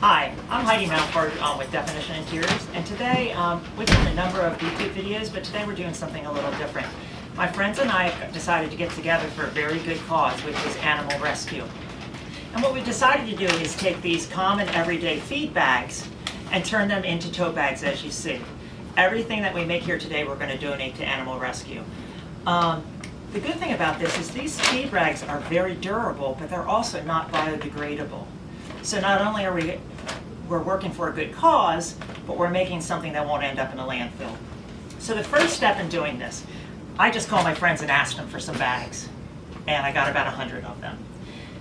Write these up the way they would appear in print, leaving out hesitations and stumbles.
Hi, I'm Heidi Mountford with Definition Interiors, and today we've done a number of YouTube videos, but today we're doing something a little different. My friends and I decided to get together for a very good cause, which is animal rescue. And what we decided to do is take these common everyday feed bags and turn them into tote bags, as you see. Everything that we make here today we're going to donate to animal rescue. The good thing about this is these feed bags are very durable, but they're also not biodegradable. So not only are we're working for a good cause, but we're making something that won't end up in a landfill. So the first step in doing this, I just called my friends and asked them for some bags, and I got about 100 of them.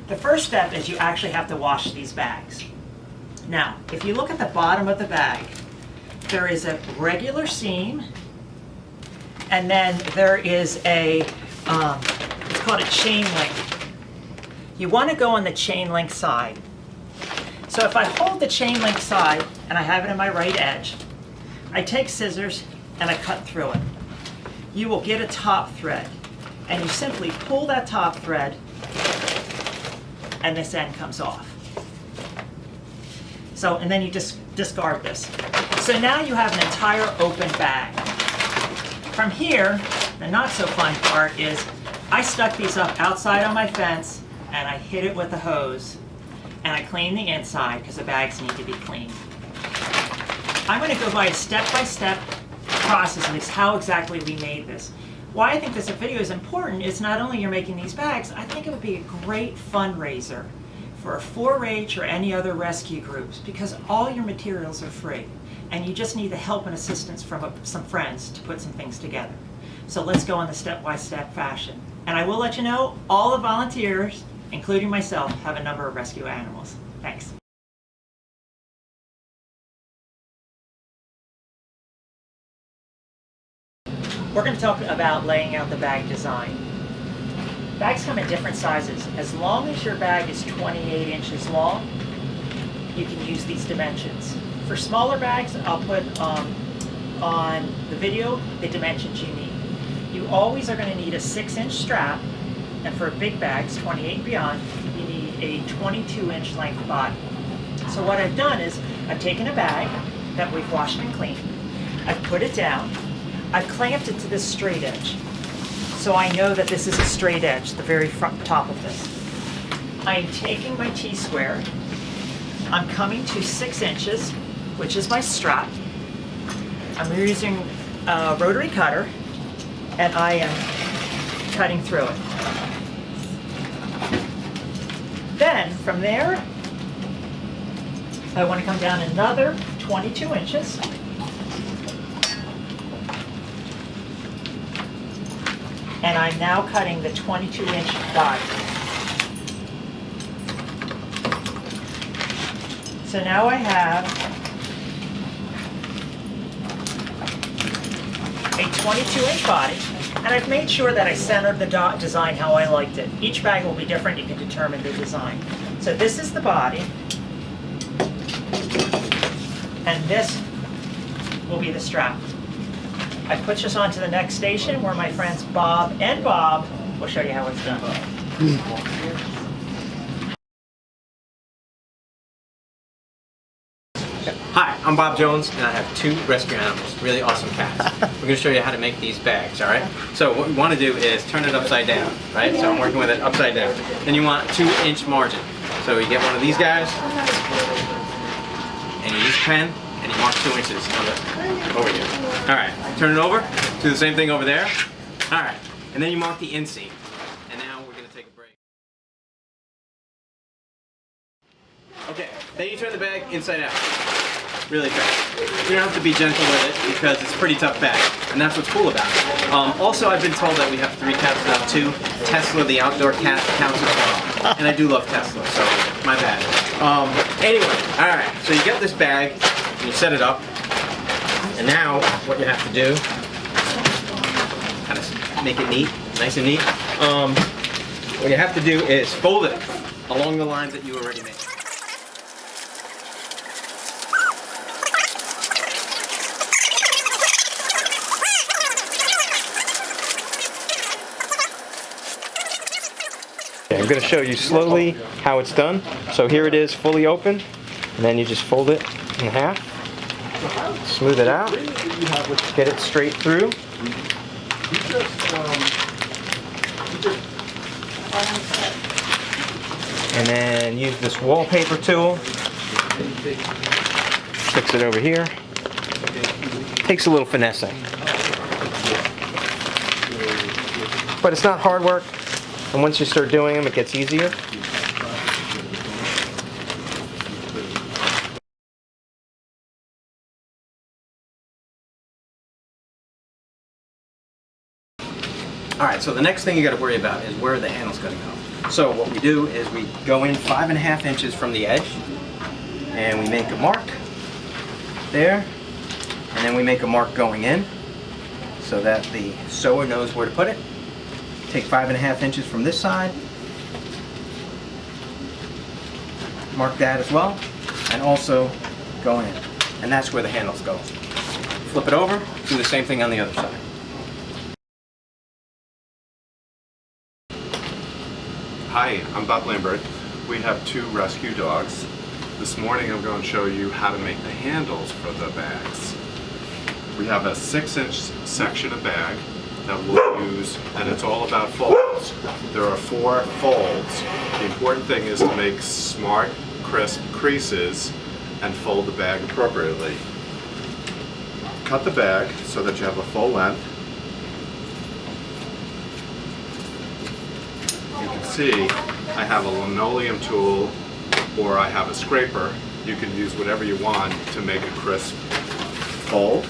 The first step is you actually have to wash these bags. Now, if you look at the bottom of the bag, there is a regular seam, and then there is a, it's called a chain link. You want to go on the chain link side. So if I hold the chain link side and I have it in my right edge, I take scissors and I cut through it. You will get a top thread, and you simply pull that top thread and this end comes off. So, and then you just discard this. So now you have an entire open bag. From here, the not so fun part is I stuck these up outside on my fence and I hit it with a hose. And I clean the inside because the bags need to be cleaned. I'm going to go by a step-by-step process of how exactly we made this. Why I think this video is important is not only you're making these bags, I think it would be a great fundraiser for a 4-H or any other rescue groups, because all your materials are free and you just need the help and assistance from some friends to put some things together. So let's go on the step-by-step fashion. And I will let you know, all the volunteers, including myself, have a number of rescue animals. Thanks. We're going to talk about laying out the bag design. Bags come in different sizes. As long as your bag is 28 inches long, you can use these dimensions. For smaller bags, I'll put on the video the dimensions you need. You always are going to need a 6-inch strap, and for big bags, 28 and beyond, you need a 22-inch length body. So what I've done is I've taken a bag that we've washed and cleaned, I've put it down, I've clamped it to this straight edge. So I know that this is a straight edge, the very front top of this. I am taking my T-square, I'm coming to 6 inches, which is my strap. I'm using a rotary cutter, and I am cutting through it. Then, from there, I want to come down another 22 inches. And I'm now cutting the 22-inch body. So now I have a 22-inch body. And I've made sure that I centered the design how I liked it. Each bag will be different, you can determine the design. So this is the body, and this will be the strap. I put this on to the next station where my friends Bob and Bob will show you how it's done. Hi, I'm Bob Jones, and I have 2 rescue animals, really awesome cats. We're going to show you how to make these bags, alright? So what we want to do is turn it upside down, right? So I'm working with it upside down. Then you want a 2-inch margin. So you get one of these guys, and you use a pen, and you mark 2 inches over here. Alright, turn it over, do the same thing over there. Alright, and then you mark the inseam. And now we're going to take a break. Okay, then you turn the bag inside out. Really fast. You don't have to be gentle with it because it's a pretty tough bag, and that's what's cool about it. Also, I've been told that we have 3 cats now too. Tesla, the outdoor cat, counts as well. And I do love Tesla, so my bad. Anyway, alright, so you get this bag, and you set it up, and now what you have to do, kind of make it neat, nice and neat. What you have to do is fold it along the lines that you already made. I'm going to show you slowly how it's done. So here it is, fully open. And then you just fold it in half, smooth it out, get it straight through. And then use this wallpaper tool. Fix it over here. Takes a little finessing. But it's not hard work. And once you start doing them, it gets easier. Alright, so the next thing you got to worry about is where the handle's going to go. So what we do is we go in 5.5 inches from the edge, and we make a mark there, and then we make a mark going in so that the sewer knows where to put it. Take 5.5 inches from this side, mark that as well, and also go in. And that's where the handles go. Flip it over, do the same thing on the other side. Hi, I'm Bob Lambert. We have 2 rescue dogs. This morning I'm going to show you how to make the handles for the bags. We have a 6-inch section of bag that we'll use, and it's all about folds. There are 4 folds. The important thing is to make smart, crisp creases and fold the bag appropriately. Cut the bag so that you have a full length. You can see I have a linoleum tool or I have a scraper. You can use whatever you want to make a crisp fold.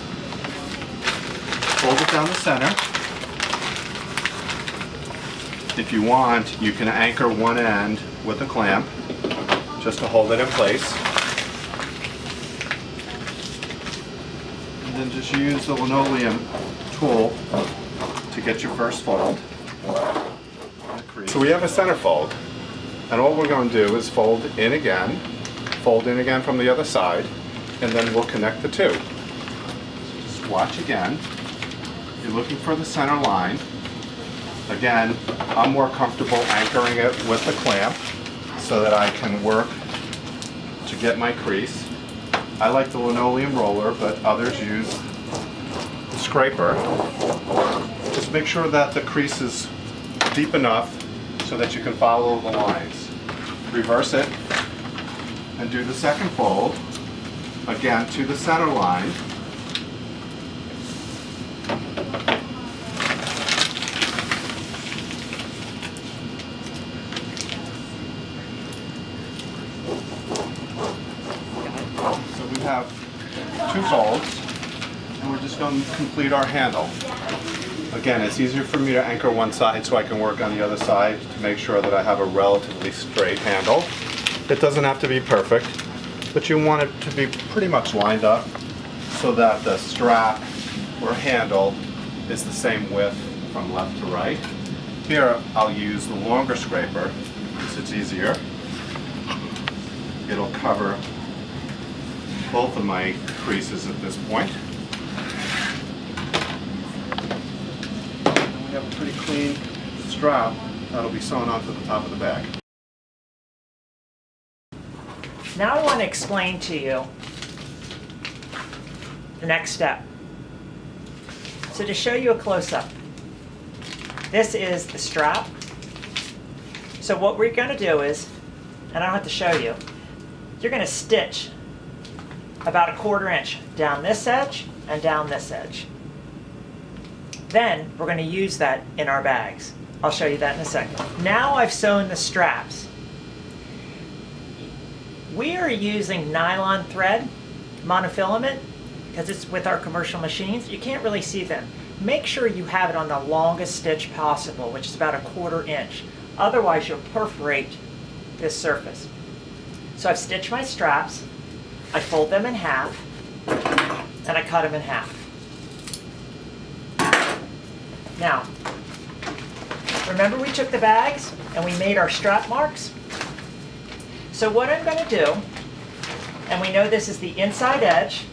Fold it down the center. If you want, you can anchor one end with a clamp just to hold it in place. And then just use the linoleum tool to get your first fold. So we have a center fold, and all we're going to do is fold in again from the other side, and then we'll connect the 2. So just watch again. You're looking for the center line. Again, I'm more comfortable anchoring it with the clamp so that I can work to get my crease. I like the linoleum roller, but others use the scraper. Just make sure that the crease is deep enough so that you can follow the lines. Reverse it and do the second fold, again to the center line. So we have 2 folds, and we're just going to complete our handle. Again, it's easier for me to anchor one side so I can work on the other side to make sure that I have a relatively straight handle. It doesn't have to be perfect, but you want it to be pretty much lined up so that the strap or handle is the same width from left to right. Here I'll use the longer scraper because it's easier. It'll cover both of my creases at this point. We have a pretty clean strap that'll be sewn onto the top of the bag. Now I want to explain to you the next step. So to show you a close-up, this is the strap. So what we're going to do is, and I don't have to show you, you're going to stitch about 1/4 inch down this edge and down this edge. Then we're going to use that in our bags. I'll show you that in a second. Now I've sewn the straps. We are using nylon thread, monofilament, because it's with our commercial machines. You can't really see them. Make sure you have it on the longest stitch possible, which is about 1/4 inch. Otherwise you'll perforate this surface. So I've stitched my straps, I fold them in half, and I cut them in half. Now, remember we took the bags and we made our strap marks? So what I'm going to do, and we know this is the inside edge,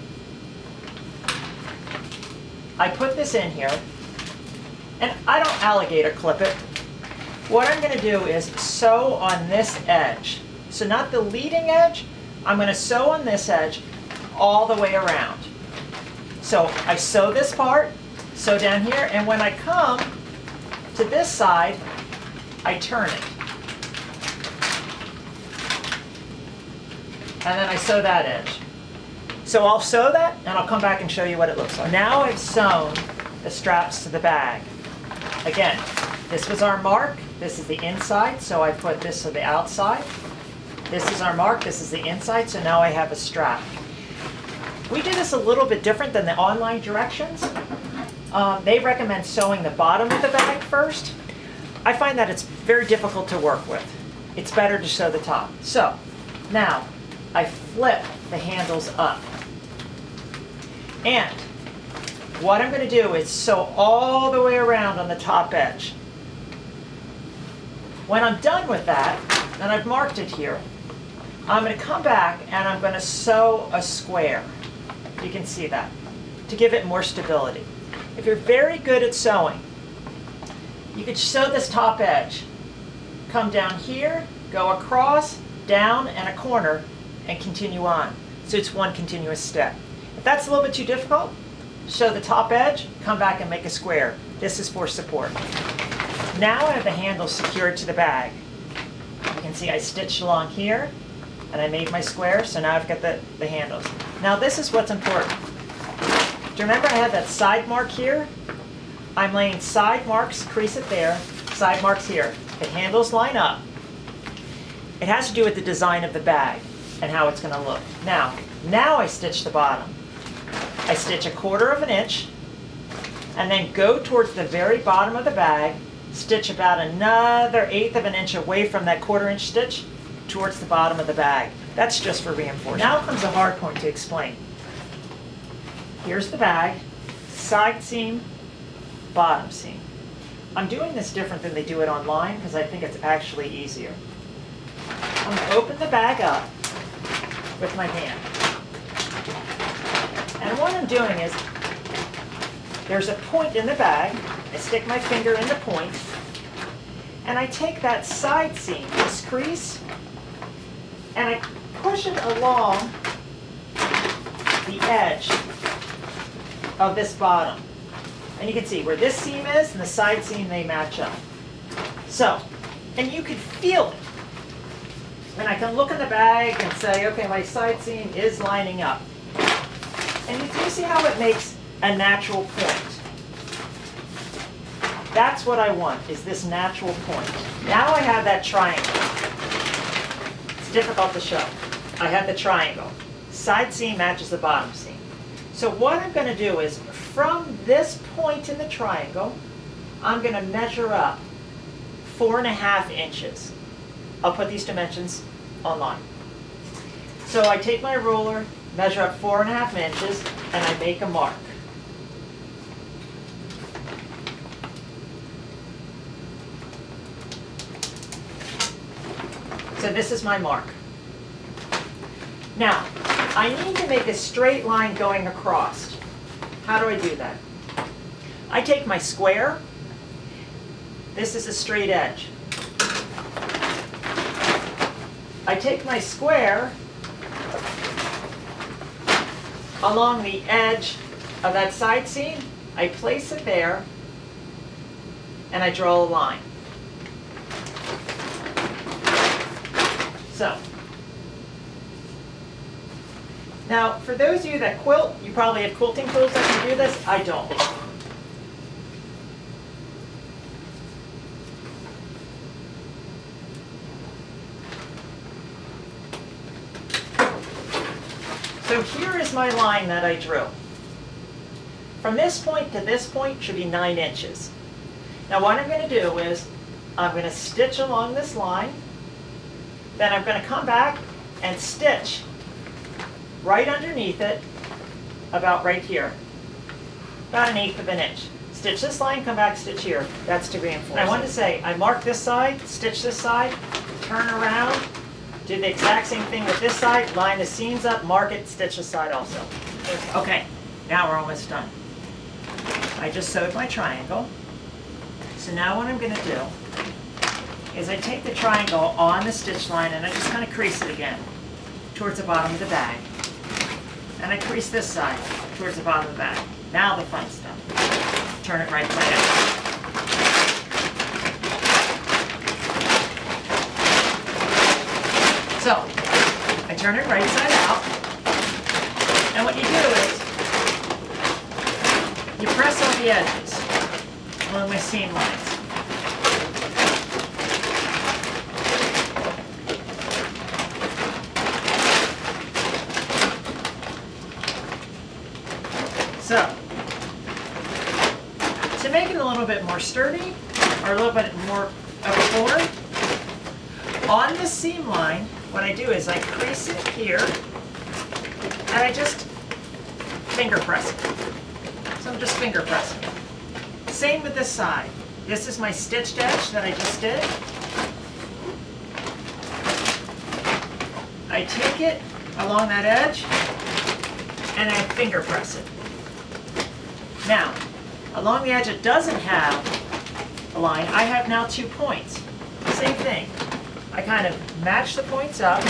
I put this in here, and I don't alligator clip it. What I'm going to do is sew on this edge. So not the leading edge, I'm going to sew on this edge all the way around. So I sew this part, sew down here, and when I come to this side, I turn it. And then I sew that edge. So I'll sew that, and I'll come back and show you what it looks like. Now I've sewn the straps to the bag. Again, this was our mark. This is the inside, so I put this to the outside. This is our mark. This is the inside, so now I have a strap. We do this a little bit different than the online directions. They recommend sewing the bottom of the bag first. I find that it's very difficult to work with. It's better to sew the top. So now I flip the handles up. And what I'm going to do is sew all the way around on the top edge. When I'm done with that, and I've marked it here, I'm going to come back and I'm going to sew a square. You can see that, to give it more stability. If you're very good at sewing, you could sew this top edge, come down here, go across, down, and a corner, and continue on. So it's one continuous step. If that's a little bit too difficult, sew the top edge, come back and make a square. This is for support. Now I have the handle secured to the bag. You can see I stitched along here, and I made my square, so now I've got the handles. Now this is what's important. Do you remember I had that side mark here? I'm laying side marks, crease it there, side marks here. The handles line up. It has to do with the design of the bag and how it's going to look. Now I stitch the bottom. I stitch 1/4 inch, and then go towards the very bottom of the bag, stitch about another 1/8 inch away from that 1/4 inch stitch towards the bottom of the bag. That's just for reinforcement. Now comes the hard point to explain. Here's the bag, side seam, bottom seam. I'm doing this different than they do it online because I think it's actually easier. I'm going to open the bag up with my hand. And what I'm doing is, there's a point in the bag. I stick my finger in the point, and I take that side seam, this crease, and I push it along the edge of this bottom. And you can see where this seam is and the side seam, they match up. So, and you can feel it. And I can look in the bag and say, okay, my side seam is lining up. And you do see how it makes a natural point. That's what I want, is this natural point. Now I have that triangle. It's difficult to show. I have the triangle. Side seam matches the bottom seam. So what I'm going to do is, from this point in the triangle, I'm going to measure up 4.5 inches. I'll put these dimensions online. So I take my ruler, measure up 4.5 inches, and I make a mark. So this is my mark. Now, I need to make a straight line going across. How do I do that? I take my square. This is a straight edge. I take my square along the edge of that side seam, I place it there, and I draw a line. So, now for those of you that quilt, you probably have quilting tools that can do this. I don't. So here is my line that I drew. From this point to this point should be 9 inches. Now what I'm going to do is, I'm going to stitch along this line, then I'm going to come back and stitch right underneath it, about right here, about 1/8 inch. Stitch this line, come back, stitch here. That's to reinforce. I want to say, I mark this side, stitch this side, turn around, do the exact same thing with this side, line the seams up, mark it, stitch this side also. Okay, now we're almost done. I just sewed my triangle. So now what I'm going to do is I take the triangle on the stitch line and I just kind of crease it again. towards the bottom of the bag. And I crease this side towards the bottom of the bag. Now the fun stuff. Turn it right side out. So, I turn it right side out, and what you do is, you press on the edges along my seam lines. So, to make it a little bit more sturdy, or a little bit more of a form, on the seam line, what I do is I crease it here, and I just finger press it. So I'm just finger pressing it. Same with this side. This is my stitched edge that I just did. I take it along that edge, and I finger press it. Now, along the edge it doesn't have a line, I have now 2 points. Same thing. I kind of match the points up.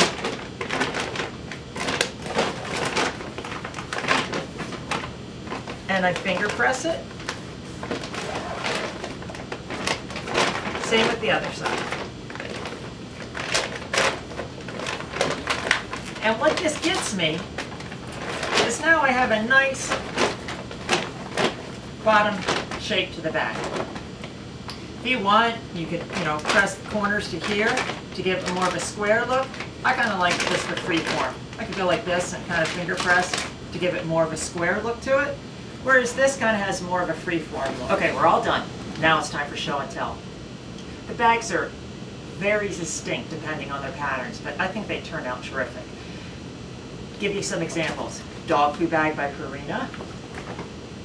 And I finger press it. Same with the other side. And what this gets me is now I have a nice bottom shape to the bag. If you want, you could, press the corners to here to give it more of a square look. I kind of like just the free form. I could go like this and kind of finger press to give it more of a square look to it, whereas this kind of has more of a free form look. Okay, we're all done. Now it's time for show and tell. The bags are very distinct depending on their patterns, but I think they turned out terrific. Give you some examples. Dog food bag by Purina.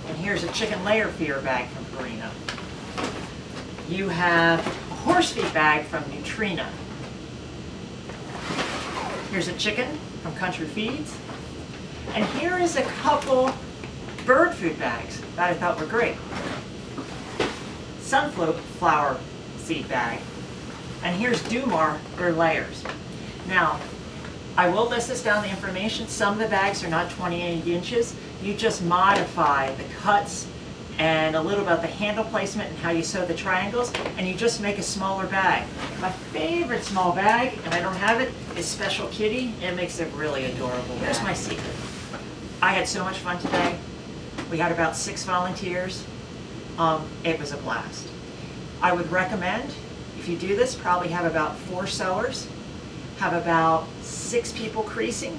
And here's a chicken layer feeder bag from Purina. You have a horse feed bag from Nutrina. Here's a chicken from Country Feeds. And here is a couple bird food bags that I thought were great. Sunflower seed bag. And here's Dumar or layers. Now, I will list this down in the information. Some of the bags are not 28 inches. You just modify the cuts and a little about the handle placement and how you sew the triangles, and you just make a smaller bag. My favorite small bag, and I don't have it, is Special Kitty. It makes a really adorable bag. Here's my secret. I had so much fun today. We had about 6 volunteers. It was a blast. I would recommend, if you do this, probably have about 4 sewers, have about 6 people creasing,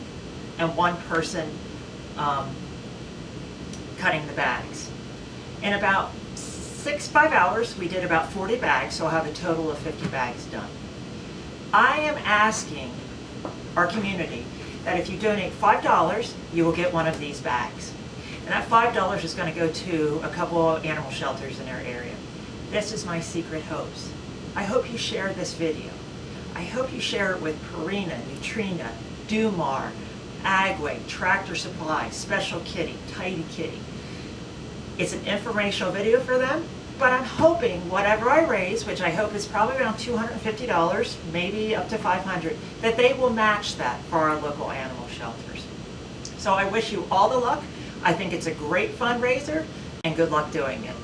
and 1 person cutting the bags. In about 5 hours, we did about 40 bags, so I'll have a total of 50 bags done. I am asking our community that if you donate $5, you will get one of these bags. And that $5 is going to go to a couple of animal shelters in our area. This is my secret hopes. I hope you share this video. I hope you share it with Purina, Nutrina, Dumar, Agway, Tractor Supply, Special Kitty, Tidy Kitty. It's an informational video for them, but I'm hoping whatever I raise, which I hope is probably around $250, maybe up to $500, that they will match that for our local animal shelters. So I wish you all the luck. I think it's a great fundraiser, and good luck doing it.